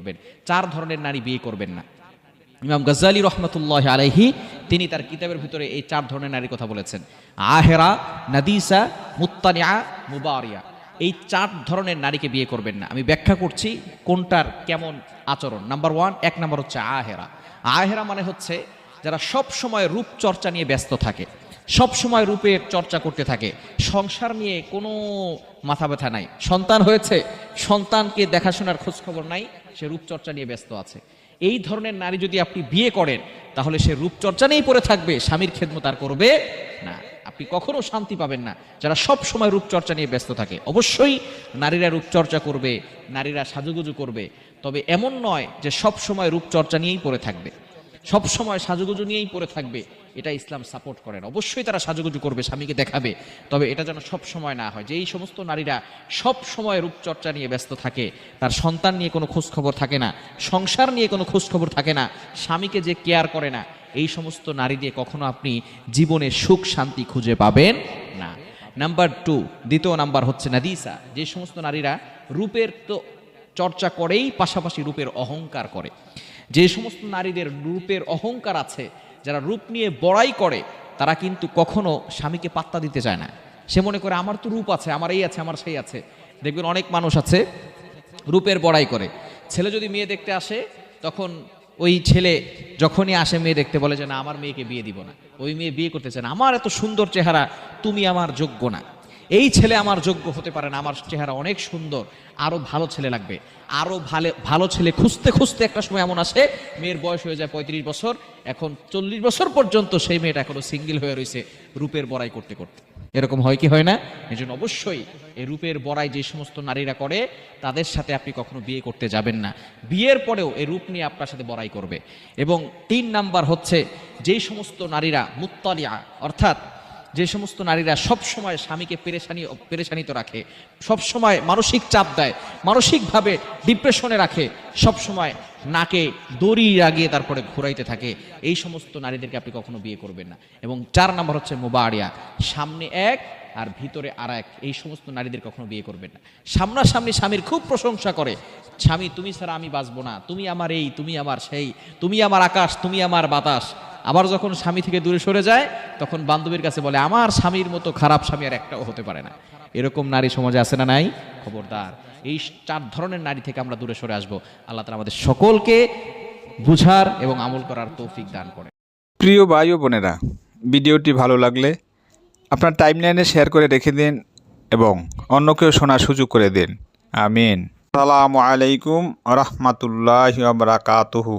করবেন। 4 ধরনের নারী বিয়ে করবেন না। ইমাম গাজ্জালী রহমতুল্লাহ আলাইহি তিনি তার কিতাবের ভিতরে এই 4 ধরনের নারীর কথা বলেছেন। আহেরা, নাদিসা, মুত্তানিয়া, মুবারিয়া, এই 4 ধরনের নারীকে বিয়ে করবেন না। আমি ব্যাখ্যা করছি কোনটার কেমন আচরণ। নাম্বার 1, 1 নম্বর হচ্ছে আহেরা। আহেরা মানে হচ্ছে যারা সব সময় রূপ চর্চা নিয়ে ব্যস্ত থাকে, সব সময় রূপের চর্চা করতে থাকে, সংসার নিয়ে কোনো মাথা ব্যথা নাই। সন্তান হয়েছে, সন্তানকে দেখাশোনার খোঁজ খবর নাই, সে রূপচর্চা নিয়ে ব্যস্ত আছে। এই ধরনের নারী যদি আপনি বিয়ে করেন তাহলে সে রূপচর্চা নিয়েই পড়ে থাকবে, স্বামীর খেদমত আর করবে না। আপনি কখনো শান্তি পাবেন না যারা সব সময় রূপচর্চা নিয়ে ব্যস্ত থাকে। অবশ্যই নারীরা রূপচর্চা করবে, নারীরা সাজুগুজু করবে, তবে এমন নয় যে সব সময় রূপচর্চা নিয়েই পড়ে থাকবে, সব সময় সাজুগুজু নিয়েই পড়ে থাকবে। এটা ইসলাম সাপোর্ট করে না। অবশ্যই তারা সাজুগুজু করবে, স্বামীকে দেখাবে, তবে এটা যেন সব সময় না হয়। যে এই সমস্ত নারীরা সব সময় রূপচর্চা নিয়ে ব্যস্ত থাকে, তার সন্তান নিয়ে কোনো খোঁজ খবর থাকে না, সংসার নিয়ে কোনো খোঁজ খবর থাকে না, স্বামীকে যে কেয়ার করে না, এই সমস্ত নারী দিয়ে কখনো আপনি জীবনে সুখ শান্তি খুঁজে পাবেন না। নাম্বার 2, দ্বিতীয় নাম্বার হচ্ছে নাদিসা। যে সমস্ত নারীরা রূপের তো চর্চা করেই পাশাপাশি রূপের অহংকার করে। যে সমস্ত নারীদের রূপের অহংকার আছে, যারা রূপ নিয়ে বড়াই করে, তারা কিন্তু কখনো স্বামীকে পাত্তা দিতে চায় না। সে মনে করে আমার তো রূপ আছে, আমার এই আছে, আমার সেই আছে। দেখবেন অনেক মানুষ আছে রূপের বড়াই করে। ছেলে যদি মেয়ে দেখতে আসে, তখন ওই ছেলে যখনই আসে মেয়ে দেখতে বলে যে না, আমার মেয়েকে বিয়ে দিব না, ওই মেয়ে বিয়ে করতে চায় না, আমার এত সুন্দর চেহারা, তুমি আমার যোগ্য না, এই ছেলে আমার যোগ্য হতে পারে না, আমার চেহারা অনেক সুন্দর, আরো ভালো ছেলে লাগবে। আরো ভালো ছেলে খুঁজতে খুঁজতে একটা সময় এমন আসে, মেয়ের বয়স হয়ে যায় 35 বছর, এখন 40 বছর পর্যন্ত সেই মেয়েটা এখনো সিঙ্গেল হয়ে রয়েছে রূপের বড়াই করতে করতে। এরকম হয় কি হয় না? এই জন্য অবশ্যই এই রূপের বড়াই যে সমস্ত নারীরা করে, তাদের সাথে আপনি কখনো বিয়ে করতে যাবেন না। বিয়ের পরেও এই রূপ নিয়ে আপনার সাথে বড়াই করবে। এবং 3 নাম্বার হচ্ছে যেই সমস্ত নারীরা মুত্তালিয়া, অর্থাৎ যে সমস্ত নারীরা সব সময় স্বামীকে পেরেশানিত রাখে, সব সময় মানসিক চাপ দেয়, মানসিকভাবে ডিপ্রেশনে রাখে, সব সময় নাকে দড়ি লাগিয়ে তারপরে ঘুরাইতে থাকে, এই সমস্ত নারীদেরকে আপনি কখনো বিয়ে করবেন না। এবং 4 নম্বর হচ্ছে মুবারিয়া, সামনে এক আর ভিতরে আর এক, এই সমস্ত নারীদের কখনো বিয়ে করবেন না। সামনাসামনি স্বামীর খুব প্রশংসা করে, স্বামী তুমি ছাড়া আমি বাঁচবো না, তুমি আমার এই, তুমি আমার সেই, তুমি আমার আকাশ, তুমি আমার বাতাস। আবার যখন স্বামী থেকে দূরে সরে যায়, তখন বান্ধবীর কাছে বলে আমার স্বামীর মতো খারাপ স্বামী আর একটাও হতে পারে না। এরকম নারী সমাজে আছে না নাই? খবরদার, এই 4 ধরনের নারী থেকে আমরা দূরে সরে আসবো। আল্লাহ তাআলা আমাদের সকলকে বুঝার এবং আমল করার তৌফিক দান করে। প্রিয় ভাই ও বোনেরা, ভিডিওটি ভালো লাগলে আপনার টাইমলাইনে শেয়ার করে রেখে দিন এবং অন্যকেও শোনার সুযোগ করে দিন। আমিন। আসসালামু আলাইকুম ওয়া রাহমাতুল্লাহি ওয়া বারাকাতুহু।